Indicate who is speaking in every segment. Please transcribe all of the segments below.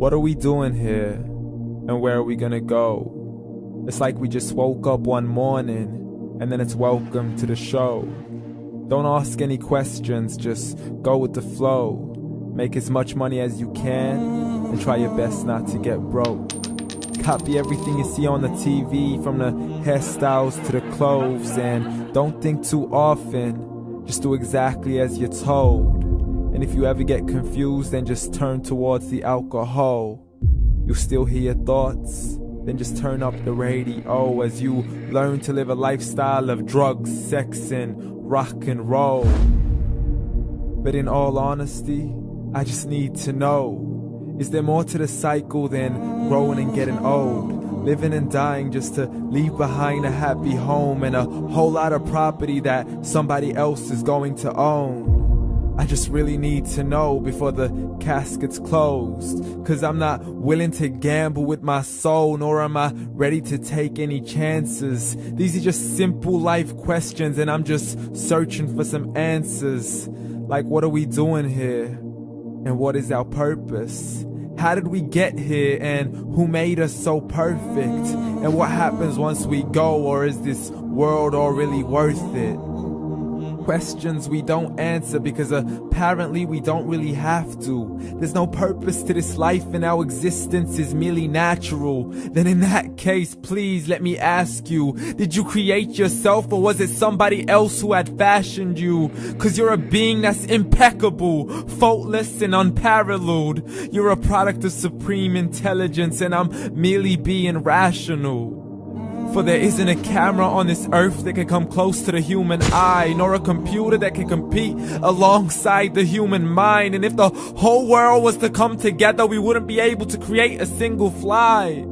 Speaker 1: What are we doing here? And where are we gonna go? It's like we just woke up one morning and then it's welcome to the show. Don't ask any questions, just go with the flow. Make as much money as you can and try your best not to get broke. Copy everything you see on the TV, from the hairstyles to the clothes, and don't think too often, just do exactly as you're told. And if you ever get confused, then just turn towards the alcohol. You still hear your thoughts? Then just turn up the radio as you learn to live a lifestyle of drugs, sex, and rock and roll. But in all honesty, I just need to know, is there more to the cycle than growing and getting old? Living and dying just to leave behind a happy home and a whole lot of property that somebody else is going to own. I just really need to know before the casket's closed, 'cause I'm not willing to gamble with my soul, nor am I ready to take any chances. These are just simple life questions and I'm just searching for some answers. Like, what are we doing here? And what is our purpose? How did we get here, and who made us so perfect? And what happens once we go, or is this world all really worth it? Questions we don't answer because apparently we don't really have to. There's no purpose to this life and our existence is merely natural. Then in that case, please let me ask you, did you create yourself, or was it somebody else who had fashioned you? 'Cause you're a being that's impeccable, faultless and unparalleled. You're a product of supreme intelligence and I'm merely being rational. For there isn't a camera on this earth that can come close to the human eye, nor a computer that can compete alongside the human mind. And if the whole world was to come together, we wouldn't be able to create a single fly.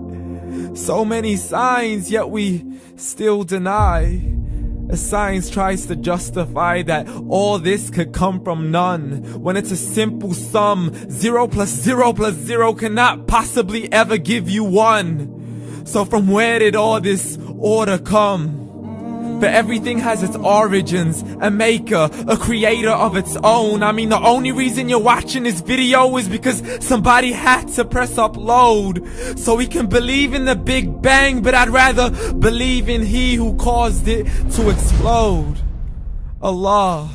Speaker 1: So many signs, yet we still deny. As science tries to justify that all this could come from none, when it's a simple sum. 0 plus 0 plus 0 cannot possibly ever give you 1. So from where did all this order come? For everything has its origins, a maker, a creator of its own. I mean, the only reason you're watching this video is because somebody had to press upload. So we can believe in the Big Bang, but I'd rather believe in He who caused it to explode. Allah,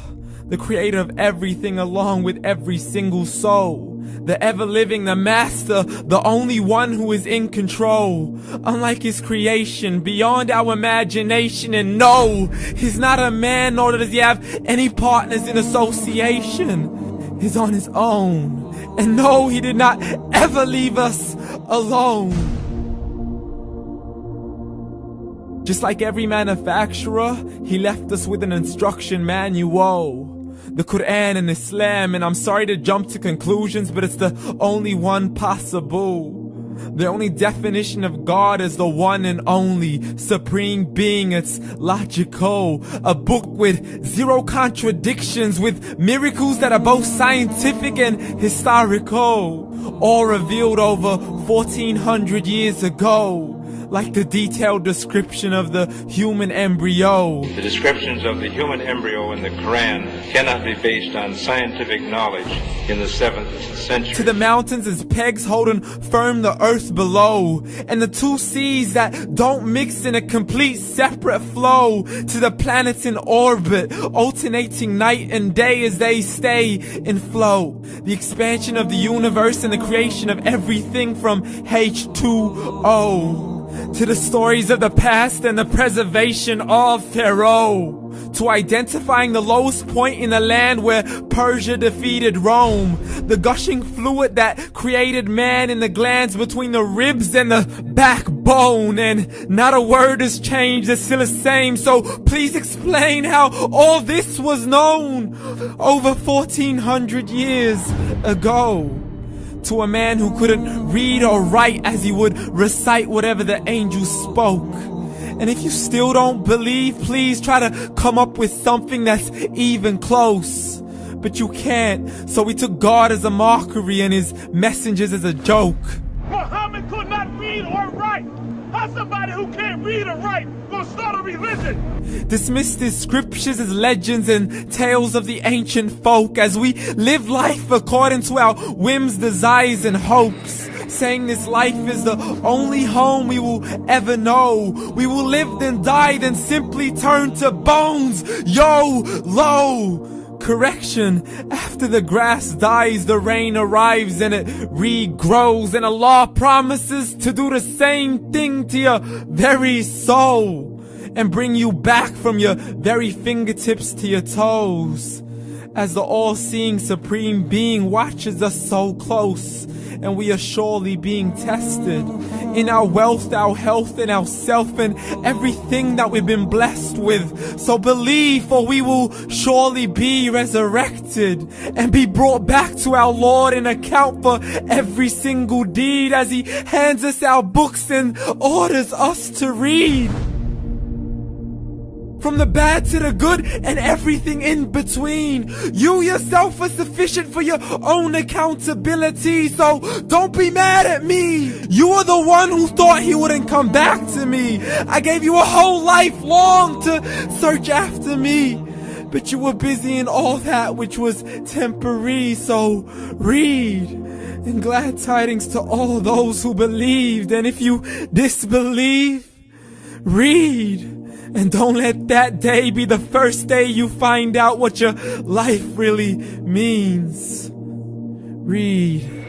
Speaker 1: the creator of everything along with every single soul. The ever-living, the master, the only one who is in control. Unlike his creation, beyond our imagination. And no, he's not a man, nor does he have any partners in association. He's on his own. And no, he did not ever leave us alone. Just like every manufacturer, he left us with an instruction manual. The Quran and Islam, and I'm sorry to jump to conclusions, but it's the only one possible. The only definition of God is the one and only supreme being. It's logical. A book with 0 contradictions, with miracles that are both scientific and historical. All revealed over 1400 years ago. Like the detailed description of the human embryo.
Speaker 2: The descriptions of the human embryo in the Quran cannot be based on scientific knowledge in the 7th century.
Speaker 1: To the mountains as pegs holding firm the earth below. And the 2 seas that don't mix in a complete separate flow. To the planets in orbit, alternating night and day as they stay in flow. The expansion of the universe and the creation of everything from H2O. To the stories of the past and the preservation of Pharaoh. To identifying the lowest point in the land where Persia defeated Rome. The gushing fluid that created man in the glands between the ribs and the backbone. And not a word has changed, it's still the same. So please explain how all this was known over 1400 years ago. To a man who couldn't read or write, as he would recite whatever the angels spoke. And if you still don't believe, please try to come up with something that's even close. But you can't, so we took God as a mockery and his messengers as a joke.
Speaker 3: Muhammad could not read or write. How somebody who can't read or write gonna start a religion?
Speaker 1: Dismissed his scriptures as legends and tales of the ancient folk, as we live life according to our whims, desires, and hopes. saying this life is the only home we will ever know. We will live then die, then simply turn to bones. YOLO! Correction, after the grass dies, the rain arrives and it regrows, and Allah promises to do the same thing to your very soul and bring you back from your very fingertips to your toes, as the all-seeing supreme being watches us so close, and we are surely being tested in our wealth, our health, and our self, and everything that we've been blessed with. So believe, for we will surely be resurrected and be brought back to our Lord and account for every single deed, as He hands us our books and orders us to read. From the bad to the good and everything in between. You yourself are sufficient for your own accountability, so don't be mad at me. You are the one who thought He wouldn't come back to me. I gave you a whole life long to search after me, but you were busy in all that which was temporary. So read, and glad tidings to all those who believed. And if you disbelieve, read. And don't let that day be the first day you find out what your life really means. Read.